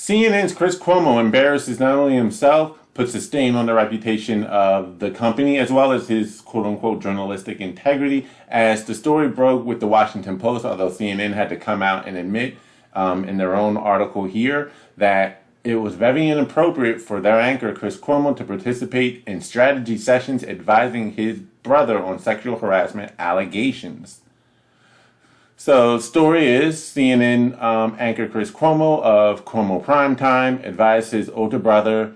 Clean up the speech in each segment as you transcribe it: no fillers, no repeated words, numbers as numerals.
CNN's Chris Cuomo embarrasses not only himself, puts a stain on the reputation of the company, as well as his quote-unquote journalistic integrity, as the story broke with the Washington Post, although CNN had to come out and admit in their own article here that it was very inappropriate for their anchor, Chris Cuomo, to participate in strategy sessions advising his brother on sexual harassment allegations. So, story is CNN anchor Chris Cuomo of Cuomo Primetime advised his older brother,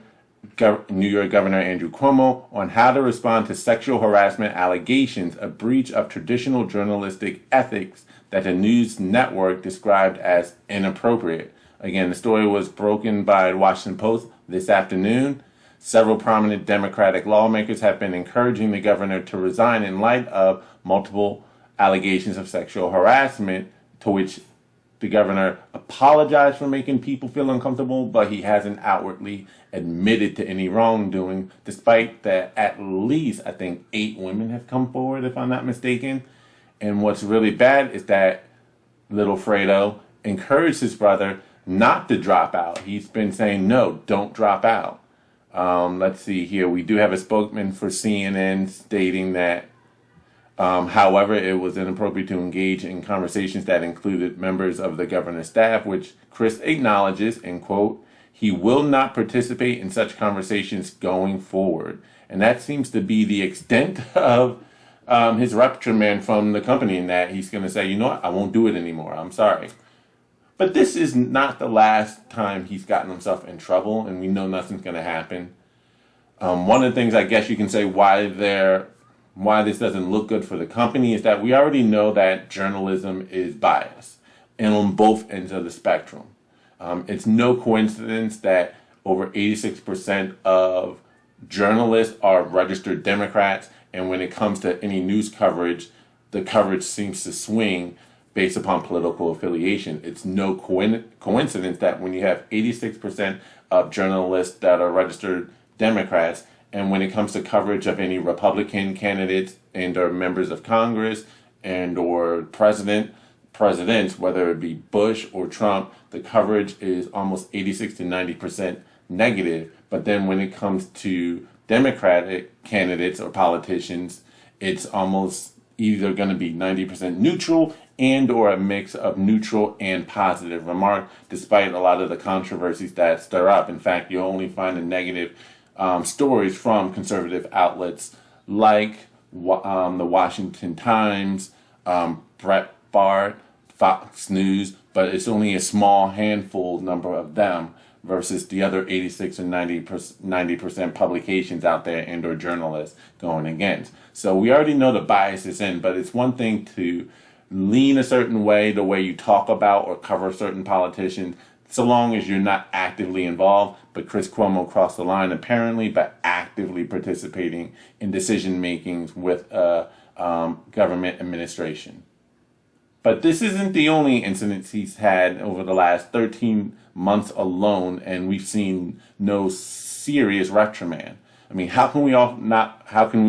New York Governor Andrew Cuomo, on how to respond to sexual harassment allegations, a breach of traditional journalistic ethics that the news network described as inappropriate. Again, the story was broken by the Washington Post this afternoon. Several prominent Democratic lawmakers have been encouraging the governor to resign in light of multiple allegations of sexual harassment, to which the governor apologized for making people feel uncomfortable, but he hasn't outwardly admitted to any wrongdoing, despite that at least, I think, 8 women have come forward, if I'm not mistaken. And what's really bad is that little Fredo encouraged his brother not to drop out. He's been saying, no, don't drop out. Let's see here. We do have a spokesman for CNN stating that however, it was inappropriate to engage in conversations that included members of the governor's staff, which Chris acknowledges, and quote, he will not participate in such conversations going forward. And that seems to be the extent of his reprimand from the company, in that he's going to say, you know what, I won't do it anymore. I'm sorry. This is not the last time he's gotten himself in trouble, and we know nothing's going to happen. One of the things I guess you can say why this doesn't look good for the company is that we already know that journalism is biased, and on both ends of the spectrum. It's no coincidence that over 86% of journalists are registered Democrats, and when it comes to any news coverage, the coverage seems to swing based upon political affiliation. It's no coincidence that when you have 86% of journalists that are registered Democrats, and when it comes to coverage of any Republican candidates and or members of Congress and or presidents, whether it be Bush or Trump, the coverage is almost 86 to 90% negative. But then when it comes to Democratic candidates or politicians, it's almost either going to be 90% neutral and or a mix of neutral and positive remark, despite a lot of the controversies that stir up. In fact, you'll only find a negative stories from conservative outlets like the Washington Times, Breitbart, Fox News, but it's only a small handful number of them versus the other 86 and 90% publications out there and or journalists going against. So we already know the bias is in, but it's one thing to lean a certain way, the way you talk about or cover certain politicians, so long as you're not actively involved. But Chris Cuomo crossed the line apparently by actively participating in decision makings with government administration. But this isn't the only incidents he's had over the last 13 months alone, and we've seen no serious reprimand. I mean, how can we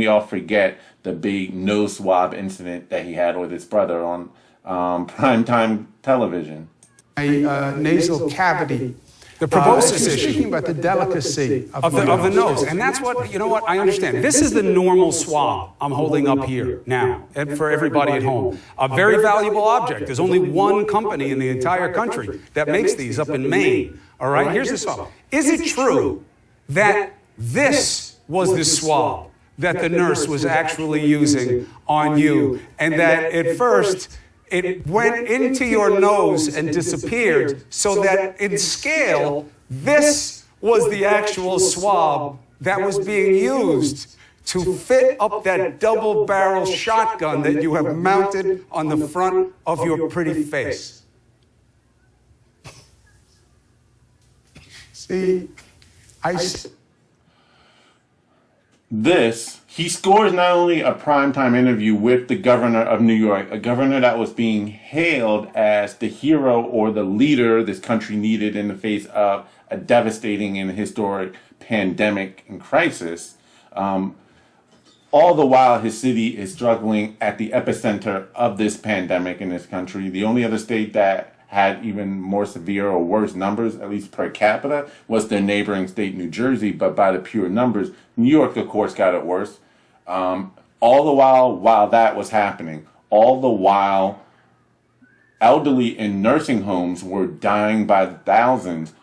all forget the big nose swab incident that he had with his brother on primetime television? A nasal cavity. The proboscis issue. Speaking about the delicacy of the nose. And that's what, you know what, I understand. This is the normal swab I'm holding up here now for everybody at home. A very valuable object. There's only one company in the entire country that makes these up in Maine. All right, here's the swab. Is it true that this was the swab that the nurse was actually using on you, and that at first it went into your nose and disappeared, so that in scale, this was the actual swab that was being used to fit up that double-barrel shotgun that you have mounted on the front of your pretty face? See, He scores not only a primetime interview with the governor of New York, a governor that was being hailed as the hero or the leader this country needed in the face of a devastating and historic pandemic and crisis. All the while, his city is struggling at the epicenter of this pandemic in this country. The only other state that had even more severe or worse numbers, at least per capita, was their neighboring state, New Jersey. But by the pure numbers, New York, of course, got it worse. All the while that was happening, all the while elderly in nursing homes were dying by the thousands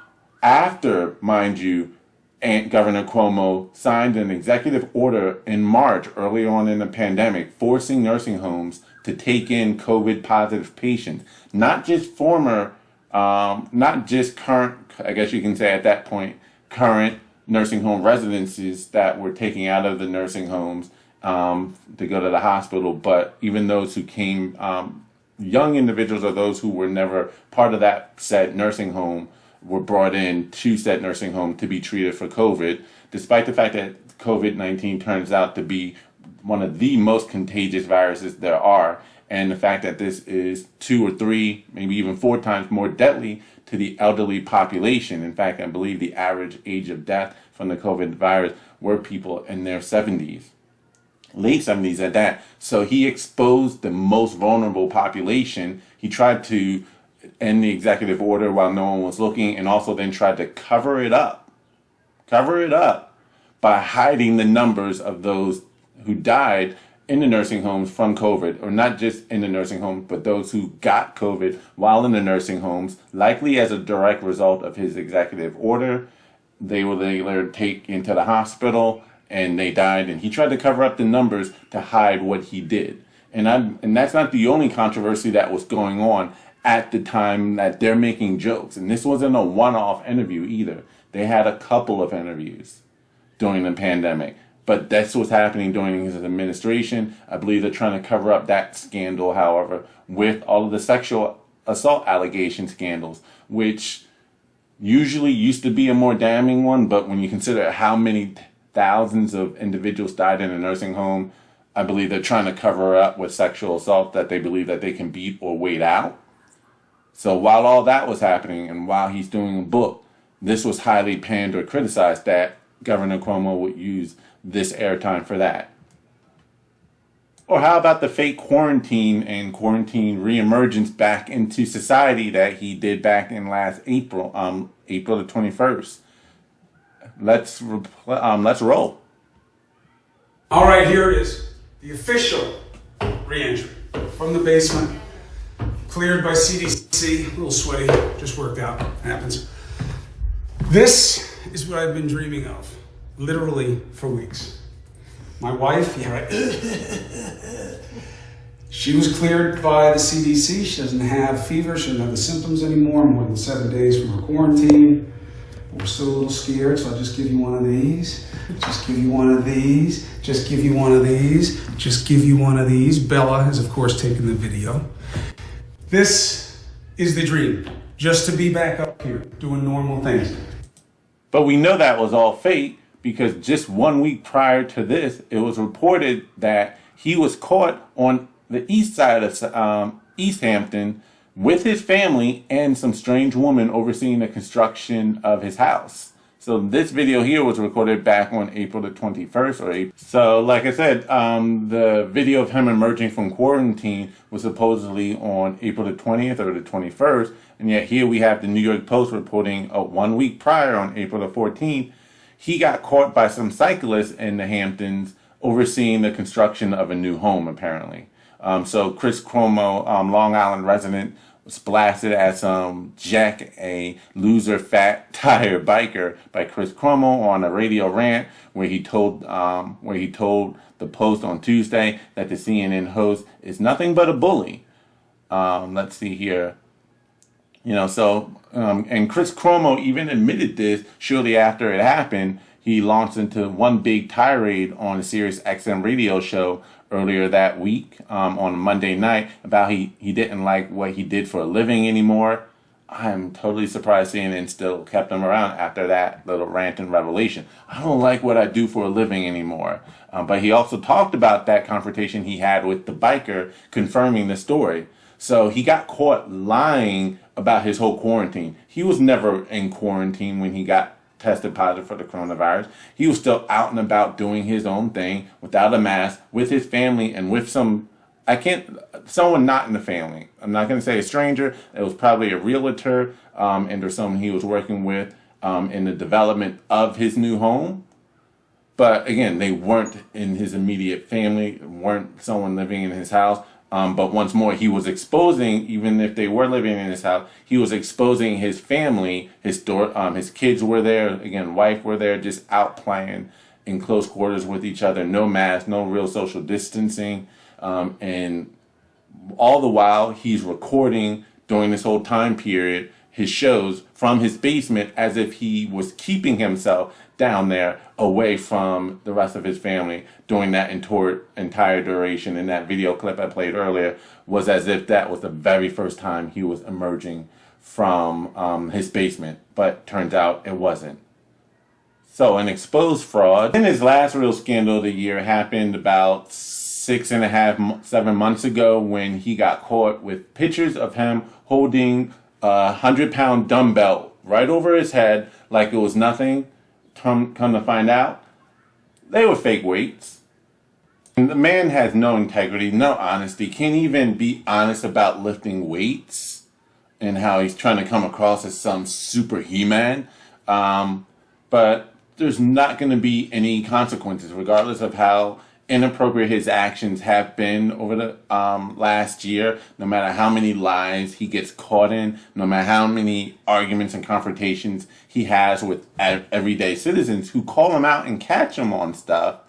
after, mind you, and Governor Cuomo signed an executive order in March, early on in the pandemic, forcing nursing homes to take in COVID positive patients, not just not just current, I guess you can say at that point, current nursing home residences that were taking out of the nursing homes to go to the hospital, but even those who came, young individuals or those who were never part of that said nursing home, were brought in to said nursing home to be treated for COVID, despite the fact that COVID-19 turns out to be one of the most contagious viruses there are, and the fact that this is 2 or 3, maybe even 4 times more deadly to the elderly population. In fact, I believe the average age of death from the COVID virus were people in their 70s, late 70s at that. So he exposed the most vulnerable population. He tried to end the executive order while no one was looking, and also then tried to cover it up by hiding the numbers of those who died in the nursing homes from COVID, or not just in the nursing home, but those who got COVID while in the nursing homes, likely as a direct result of his executive order. They were later taken into the hospital and they died, and he tried to cover up the numbers to hide what he did. And that's not the only controversy that was going on at the time that they're making jokes. And this wasn't a one-off interview either. They had a couple of interviews during the pandemic. But that's what's happening during his administration. I believe they're trying to cover up that scandal, however, with all of the sexual assault allegation scandals, which usually used to be a more damning one. But when you consider how many thousands of individuals died in a nursing home, I believe they're trying to cover up with sexual assault that they believe that they can beat or wait out. So while all that was happening, and while he's doing a book, this was highly panned or criticized that Governor Cuomo would use this airtime for that. Or how about the fake quarantine and quarantine reemergence back into society that he did back in last April, April the 21st? Let's roll. All right, here it is. The official reentry from the basement, cleared by CDC, a little sweaty, just worked out, happens. This is what I've been dreaming of, literally for weeks. My wife, yeah, right. She was cleared by the CDC. She doesn't have fever, she doesn't have the symptoms anymore, more than 7 days from her quarantine. We're still a little scared, so I'll just give you one of these. Just give you one of these. Just give you one of these. Just give you one of these. Bella has, of course, taken the video. This is the dream, just to be back up here, doing normal things. But we know that was all fake, because just 1 week prior to this, it was reported that he was caught on the east side of East Hampton with his family and some strange woman overseeing the construction of his house. So this video here was recorded back on April the 21st or April. So like I said, the video of him emerging from quarantine was supposedly on April the 20th or the 21st. And yet here we have the New York Post reporting 1 week prior on April the 14th, he got caught by some cyclists in the Hamptons overseeing the construction of a new home, apparently. So Chris Cuomo, Long Island resident, was blasted as Jack, a loser, fat, tired biker by Chris Cuomo on a radio rant where he told the Post on Tuesday that the CNN host is nothing but a bully. Let's see here. And Chris Cuomo even admitted this shortly after it happened. He launched into one big tirade on a Sirius XM radio show earlier that week on Monday night about he didn't like what he did for a living anymore. I'm totally surprised CNN still kept him around after that little rant and revelation. I don't like what I do for a living anymore. But he also talked about that confrontation he had with the biker, confirming the story. So he got caught lying about his whole quarantine. He was never in quarantine when he got tested positive for the coronavirus. He was still out and about doing his own thing without a mask, with his family and with some someone not in the family. I'm not going to say a stranger. It was probably a realtor, and or someone he was working with in the development of his new home. But again, they weren't in his immediate family, weren't someone living in his house. But once more, he was exposing, even if they were living in his house, he was exposing his family, his kids were there, again, wife were there, just out playing in close quarters with each other, no mask, no real social distancing. And all the while, he's recording during this whole time period his shows from his basement as if he was keeping himself down there away from the rest of his family during that entire duration. And that video clip I played earlier was as if that was the very first time he was emerging from his basement, but turns out it wasn't. So an exposed fraud. And his last real scandal of the year happened about 6.5, 7 months ago when he got caught with pictures of him holding a 100-pound dumbbell right over his head like it was nothing. Come to find out, they were fake weights. And the man has no integrity, no honesty, can't even be honest about lifting weights and how he's trying to come across as some super He-Man. But there's not going to be any consequences, regardless of how inappropriate his actions have been over the last year, no matter how many lies he gets caught in, no matter how many arguments and confrontations he has with everyday citizens who call him out and catch him on stuff.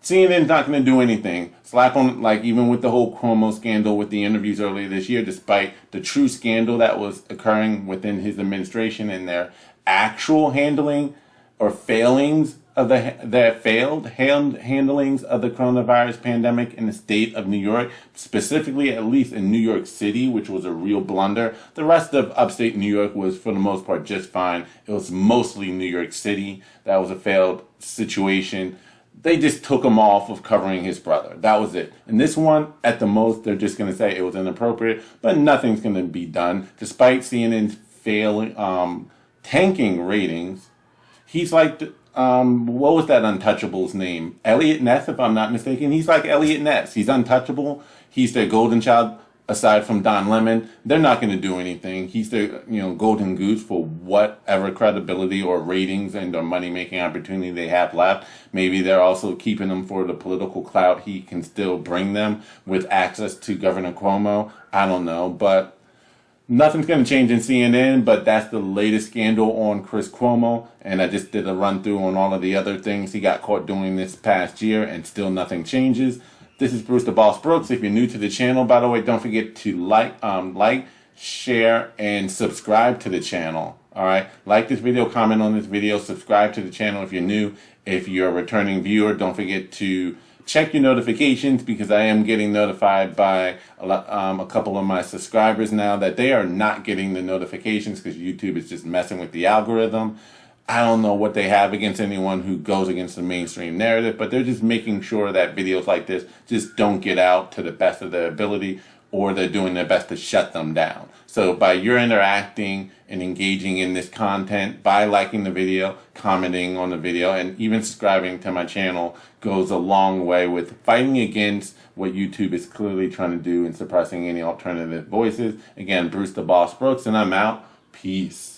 CNN's not going to do anything. Slap on, like even with the whole Cuomo scandal with the interviews earlier this year, despite the true scandal that was occurring within his administration and their actual handling or failings of handlings of the coronavirus pandemic in the state of New York, specifically at least in New York City, which was a real blunder. The rest of upstate New York was for the most part just fine. It was mostly New York City that was a failed situation. They just took him off of covering his brother. That was it. And this one, at the most, they're just going to say it was inappropriate, but nothing's going to be done. Despite CNN's tanking ratings, he's like, what was that Untouchable's name? Elliot Ness, if I'm not mistaken. He's like Elliot Ness. He's untouchable. He's their golden child, aside from Don Lemon. They're not going to do anything. He's their, golden goose for whatever credibility or ratings and or money-making opportunity they have left. Maybe they're also keeping him for the political clout he can still bring them with access to Governor Cuomo. I don't know, but nothing's going to change in CNN, but that's the latest scandal on Chris Cuomo, and I just did a run-through on all of the other things he got caught doing this past year, and still nothing changes. This is Bruce the Boss Brooks. If you're new to the channel, by the way, don't forget to like, share, and subscribe to the channel. All right? Like this video, comment on this video, subscribe to the channel if you're new. If you're a returning viewer, don't forget to check your notifications, because I am getting notified by a couple of my subscribers now that they are not getting the notifications because YouTube is just messing with the algorithm. I don't know what they have against anyone who goes against the mainstream narrative, but they're just making sure that videos like this just don't get out to the best of their ability, or they're doing their best to shut them down. So by your interacting and engaging in this content, by liking the video, commenting on the video, and even subscribing to my channel goes a long way with fighting against what YouTube is clearly trying to do and suppressing any alternative voices. Again, Bruce the Boss Brooks, and I'm out. Peace.